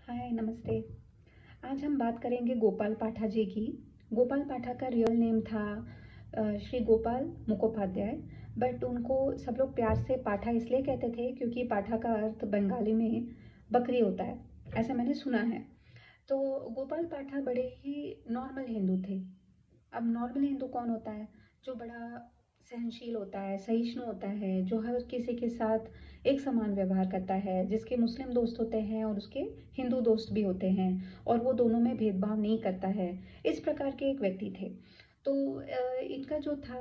हाय नमस्ते। आज हम बात करेंगे गोपाल पाठा जी की। गोपाल पाठा का रियल नेम था श्री गोपाल मुखोपाध्याय। बट उनको सब लोग प्यार से पाठा इसलिए कहते थे क्योंकि पाठा का अर्थ बंगाली में बकरी होता है, ऐसा मैंने सुना है। तो गोपाल पाठा बड़े ही नॉर्मल हिंदू थे। अब नॉर्मल हिंदू कौन होता है? जो बड़ा सहनशील होता है, सहिष्णु होता है, जो हर किसी के साथ एक समान व्यवहार करता है, जिसके मुस्लिम दोस्त होते हैं और उसके हिंदू दोस्त भी होते हैं, और वो दोनों में भेदभाव नहीं करता है। इस प्रकार के एक व्यक्ति थे। तो इनका जो था,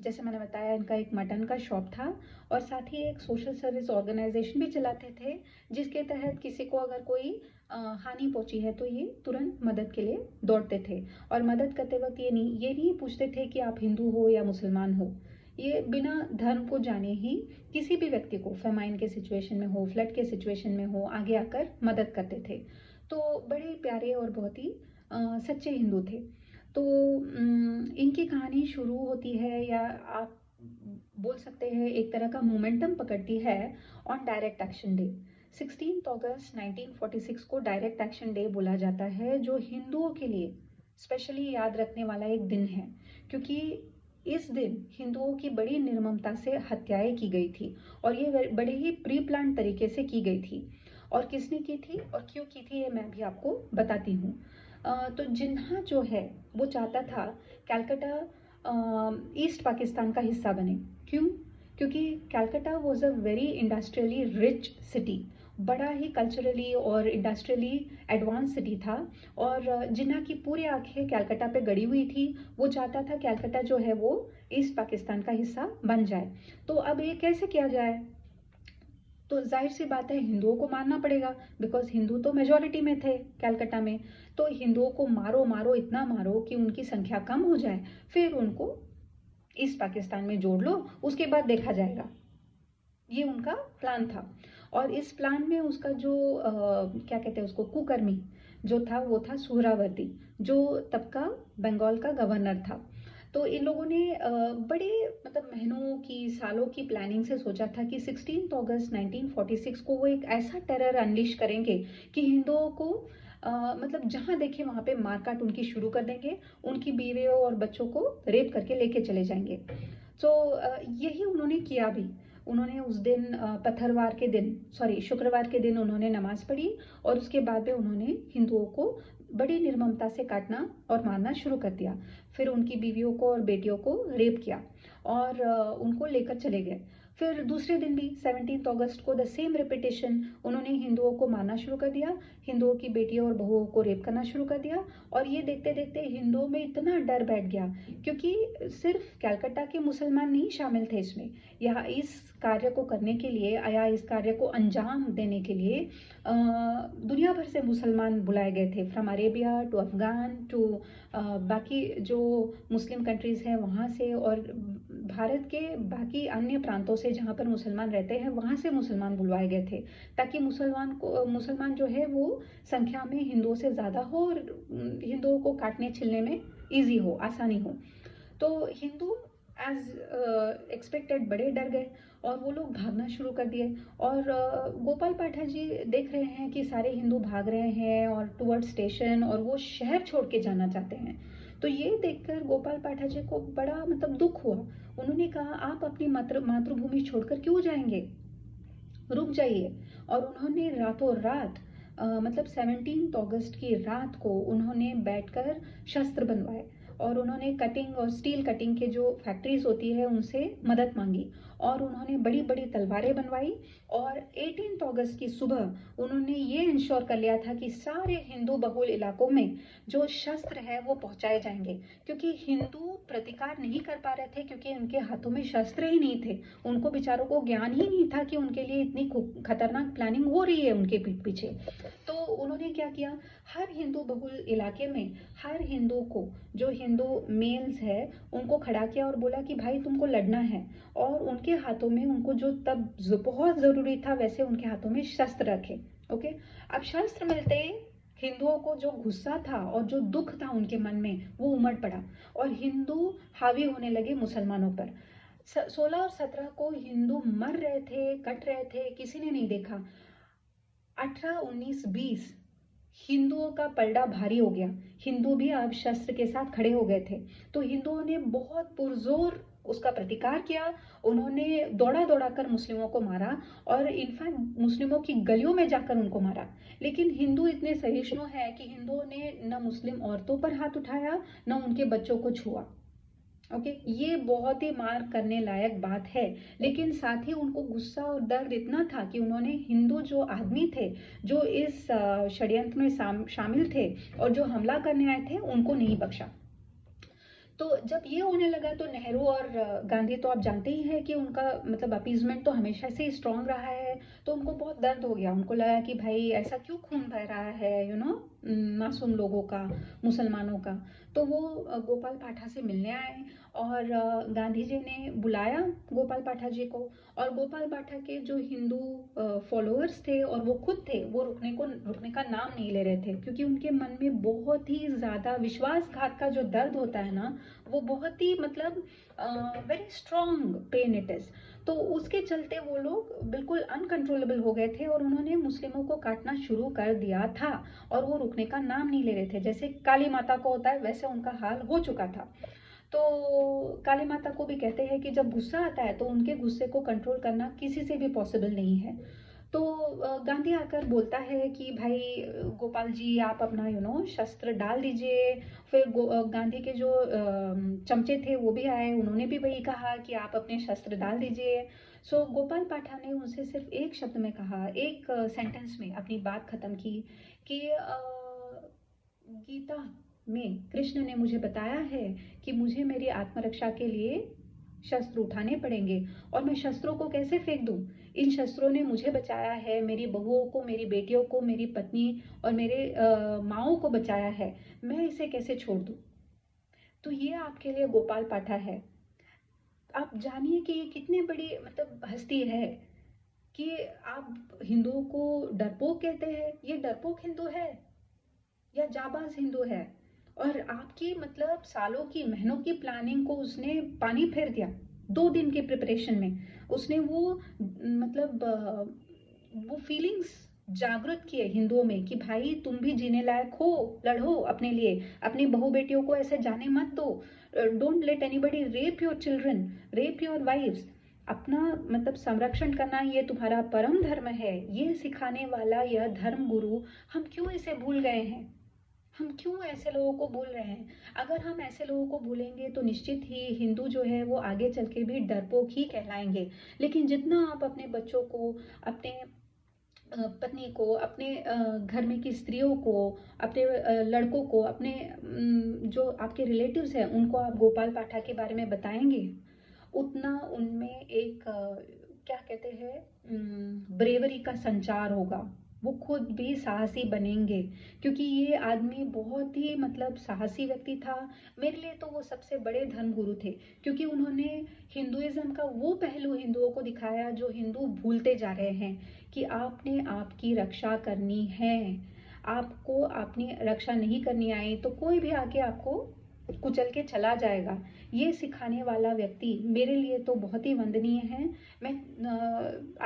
जैसे मैंने बताया, इनका एक मटन का शॉप था और साथ ही एक सोशल सर्विस ऑर्गेनाइजेशन भी चलाते थे, जिसके तहत किसी को अगर कोई हानि पहुंची है तो ये तुरंत मदद के लिए दौड़ते थे। और मदद करते वक्त ये नहीं पूछते थे कि आप हिंदू हो या मुसलमान हो। ये बिना धर्म को जाने ही किसी भी व्यक्ति को फेमाइन के सिचुएशन में हो, फ्लड के सिचुएशन में हो, आगे आकर मदद करते थे। तो बड़े प्यारे और बहुत ही सच्चे हिंदू थे। तो इनकी कहानी शुरू होती है, या आप बोल सकते हैं एक तरह का मोमेंटम पकड़ती है, ऑन डायरेक्ट एक्शन डे। 16 अगस्त 1946 को डायरेक्ट एक्शन डे बोला जाता है, जो हिंदुओं के लिए स्पेशली याद रखने वाला एक दिन है, क्योंकि इस दिन हिंदुओं की बड़ी निर्ममता से हत्याएं की गई थी, और ये बड़े ही प्री प्लान तरीके से की गई थी। और किसने की थी और क्यों की थी, ये मैं भी आपको बताती हूँ। तो जिन्ना जो है वो चाहता था कलकत्ता ईस्ट पाकिस्तान का हिस्सा बने। क्यों? क्योंकि Calcutta was a very industrially rich city, बड़ा ही कल्चरली और इंडस्ट्रियली एडवांस सिटी था। और जिन्ना की पूरी आंखें कलकत्ता पे गड़ी हुई थी। वो चाहता था कलकत्ता जो है वो ईस्ट पाकिस्तान का हिस्सा बन जाए। तो अब ये कैसे किया जाए? तो जाहिर सी बात है, हिंदुओं को मारना पड़ेगा, बिकॉज हिंदू तो मेजोरिटी में थे कलकत्ता में। तो हिंदुओं को मारो मारो, इतना मारो कि उनकी संख्या कम हो जाए, फिर उनको ईस्ट पाकिस्तान में जोड़ लो, उसके बाद देखा जाएगा। ये उनका प्लान था। और इस प्लान में उसका जो क्या कहते हैं उसको, कुकर्मी जो था, वो था सुहरावर्दी, जो तब का बंगाल का गवर्नर था। तो इन लोगों ने बड़े मतलब महीनों की, सालों की प्लानिंग से सोचा था कि 16 अगस्त 1946 को वो एक ऐसा टेरर अनलिश करेंगे कि हिंदुओं को मतलब जहां देखे वहां पे मारकाट उनकी शुरू कर देंगे, उनकी बीवियों और बच्चों को रेप करके लेके चले जाएंगे। तो यही उन्होंने किया भी। उन्होंने उस दिन पत्थरवार के दिन, सॉरी शुक्रवार के दिन उन्होंने नमाज पढ़ी, और उसके बाद में उन्होंने हिंदुओं को बड़ी निर्ममता से काटना और मारना शुरू कर दिया। फिर उनकी बीवियों को और बेटियों को रेप किया और उनको लेकर चले गए। फिर दूसरे दिन भी 17 अगस्त को द सेम रिपीटेशन, उन्होंने हिंदुओं को मारना शुरू कर दिया, हिंदुओं की बेटियों और बहुओं को रेप करना शुरू कर दिया। और ये देखते देखते हिंदुओं में इतना डर बैठ गया, क्योंकि सिर्फ कलकत्ता के मुसलमान नहीं शामिल थे इसमें। यहाँ इस कार्य को करने के लिए, या इस कार्य को अंजाम देने के लिए दुनिया भर से मुसलमान बुलाए गए थे, from Arabia to Afghan to बाकी जो मुस्लिम कंट्रीज़ हैं वहाँ से, और भारत के बाकी अन्य प्रांतों से जहाँ पर मुसलमान रहते हैं वहाँ से मुसलमान बुलवाए गए थे, ताकि मुसलमान जो है वो संख्या में हिंदुओं से ज़्यादा हो, और हिंदुओं को काटने छिलने में ईजी हो, आसानी हो। तो हिंदू एज एक्सपेक्टेड बड़े डर गए, और वो लोग भागना शुरू कर दिए। और गोपाल पाठा जी देख रहे हैं कि सारे हिंदू भाग रहे हैं और टुवर्ड स्टेशन, और वो शहर छोड़ के जाना चाहते हैं। तो ये देखकर गोपाल पाठा जी को बड़ा मतलब दुख हुआ। उन्होंने कहा, आप अपनी मातृभूमि छोड़कर क्यों जाएंगे, रुक जाइए। और उन्होंने रातों रात मतलब 17 अगस्त की रात को उन्होंने बैठकर शस्त्र बनवाए, और उन्होंने कटिंग और स्टील कटिंग के जो फैक्ट्रीज होती है उनसे मदद मांगी, और उन्होंने बड़ी बड़ी तलवारें बनवाई। और 18 अगस्त की सुबह उन्होंने ये इंश्योर कर लिया था कि सारे हिंदू बहुल इलाकों में जो शस्त्र है वो पहुंचाए जाएंगे, क्योंकि हिंदू प्रतिकार नहीं कर पा रहे थे, क्योंकि उनके हाथों में शस्त्र ही नहीं थे। उनको बेचारों को ज्ञान ही नहीं था कि उनके लिए इतनी खतरनाक प्लानिंग हो रही है उनके पीठ पीछे। तो उन्होंने क्या किया, हर हिंदू बहुल इलाके में हर हिंदू को, जो हिंदू मेल्स है, उनको खड़ा किया और बोला कि भाई तुमको लड़ना है। और उनके हाथों में, उनको जो तब बहुत जरूरी था वैसे उनके हाथों में शस्त्र रखे। ओके। अब शस्त्र मिलते ही हिंदुओं को जो गुस्सा था और जो दुख था उनके मन में वो उमड़ पड़ा, और हिंदू हावी होने लगे मुसलमानों पर। 16 और 17 को हिंदू मर रहे थे, कट रहे थे, किसी ने नहीं देखा। 18, 19, 20 हिंदुओं का पलड़ा भारी हो गया। हिंदू भी अब शस्त्र के साथ खड़े हो गए थे। तो हिंदुओं ने बहुत पुरजोर उसका प्रतिकार किया। उन्होंने दौड़ा दौड़ा कर मुस्लिमों को मारा और इनफैक्ट मुस्लिमों की गलियों में जाकर उनको मारा। लेकिन हिंदू इतने सहिष्णु हैं कि हिंदुओं ने न मुस्लिम औरतों पर हाथ उठाया, न उनके बच्चों को छुआ। ओके, ये बहुत ही मार करने लायक बात है। लेकिन साथ ही उनको गुस्सा और दर्द इतना था कि उन्होंने हिंदू जो आदमी थे, जो इस षड्यंत्र में शामिल थे और जो हमला करने आए थे, उनको नहीं बख्शा। तो जब ये होने लगा तो नेहरू और गांधी तो आप जानते ही हैं कि उनका मतलब अपीजमेंट तो हमेशा से ही स्ट्रांग रहा है। तो उनको बहुत दर्द हो गया। उनको लगा कि भाई ऐसा क्यों खून बह रहा है, मासूम लोगों का, मुसलमानों का। तो वो गोपाल पाठा से मिलने आए और गांधी जी ने बुलाया गोपाल पाठा जी को। और गोपाल पाठा के जो हिंदू फॉलोअर्स थे और वो खुद थे, वो रुकने का नाम नहीं ले रहे थे, क्योंकि उनके मन में बहुत ही ज़्यादा विश्वासघात का जो दर्द होता है ना, वो बहुत ही मतलब very strong pen it is. तो उसके चलते वो लोग बिल्कुल अनकंट्रोलेबल हो गए थे और उन्होंने मुस्लिमों को काटना शुरू कर दिया था। और वो रुकने का नाम नहीं ले रहे थे। जैसे काली माता को होता है, वैसे उनका हाल हो चुका था। तो काली माता को भी कहते हैं कि जब गुस्सा आता है तो उनके गुस्से को कंट्रोल करना किसी से भी पॉसिबल नहीं है। तो गांधी आकर बोलता है कि भाई गोपाल जी, आप अपना शस्त्र डाल दीजिए। फिर गांधी के जो चमचे थे वो भी आए, उन्होंने भी वही कहा कि आप अपने शस्त्र डाल दीजिए। सो गोपाल पाठा ने उनसे सिर्फ एक शब्द में कहा, एक सेंटेंस में अपनी बात खत्म की कि गीता में कृष्ण ने मुझे बताया है कि मुझे मेरी आत्मरक्षा के लिए शस्त्र उठाने पड़ेंगे। और मैं शस्त्रों को कैसे फेंक दूं? इन शस्त्रों ने मुझे बचाया है, मेरी बहुओं को, मेरी बेटियों को, मेरी पत्नी और मेरे माओं को बचाया है। मैं इसे कैसे छोड़ दूं? तो ये आपके लिए गोपाल पाठा है। आप जानिए कि ये कितनी बड़ी मतलब हस्ती है कि आप हिंदुओं को डरपोक कहते हैं। ये डरपोक हिंदू है या जाबाज हिंदू है? और आपकी मतलब सालों की महीनों की प्लानिंग को उसने पानी फेर दिया 2 दिन की प्रिपरेशन में। उसने वो मतलब वो फीलिंग्स जागृत किए हिंदुओं में कि भाई तुम भी जीने लायक हो, लड़ो अपने लिए, अपनी बहू बेटियों को ऐसे जाने मत दो। Don't let anybody rape your children, rape your wifes. अपना मतलब संरक्षण करना ये तुम्हारा परम धर्म है। ये सिखाने वाला यह धर्म गुरु, हम क्यों इसे भूल गए हैं? हम क्यों ऐसे लोगों को भूल रहे हैं? अगर हम ऐसे लोगों को भूलेंगे तो निश्चित ही हिंदू जो है वो आगे चल के भी डरपोक ही कहलाएंगे। लेकिन जितना आप अपने बच्चों को, अपने पत्नी को, अपने घर में की स्त्रियों को, अपने लड़कों को, अपने जो आपके रिलेटिव्स हैं उनको आप गोपाल पाठा के बारे में बताएंगे, उतना उनमें एक क्या कहते हैं, ब्रेवरी का संचार होगा। वो खुद भी साहसी बनेंगे, क्योंकि ये आदमी बहुत ही मतलब साहसी व्यक्ति था। मेरे लिए तो वो सबसे बड़े धर्मगुरु थे, क्योंकि उन्होंने हिंदुइज्म का वो पहलू हिंदुओं को दिखाया जो हिंदू भूलते जा रहे हैं, कि आपने आपकी रक्षा करनी है। आपको अपनी रक्षा नहीं करनी आई तो कोई भी आके आपको कुचल के चला जाएगा। ये सिखाने वाला व्यक्ति मेरे लिए तो बहुत ही वंदनीय है। मैं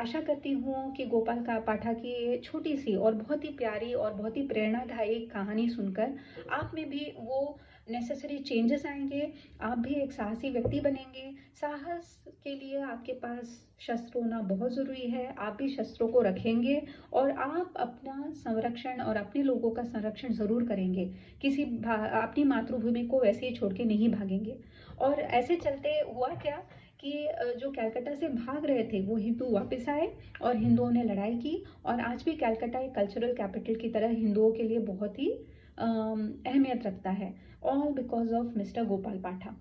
आशा करती हूँ कि गोपाल का पाठा की ये छोटी सी और बहुत ही प्यारी और बहुत ही प्रेरणादायी कहानी सुनकर आप में भी वो नेसेसरी चेंजेस आएंगे। आप भी एक साहसी व्यक्ति बनेंगे। साहस के लिए आपके पास शस्त्र होना बहुत ज़रूरी है। आप भी शस्त्रों को रखेंगे और आप अपना संरक्षण और अपने लोगों का संरक्षण ज़रूर करेंगे। अपनी मातृभूमि को वैसे ही छोड़ के नहीं भागेंगे। और ऐसे चलते हुआ क्या कि जो कलकत्ता से भाग रहे थे वो हिंदू वापस आए और हिंदुओं ने लड़ाई की। और आज भी कलकत्ता एक कल्चरल कैपिटल की तरह हिंदुओं के लिए बहुत ही अहमियत रखता है। All because of mister Gopal पाठा।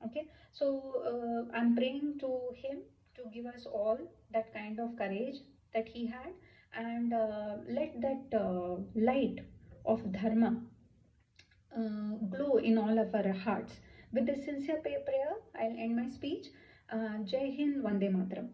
Okay, so I'm praying to him to give us all that kind of courage that he had, and let that light of dharma glow in all of our hearts. With this sincere prayer, I'll end my speech. Jai Hind, Vande Mataram.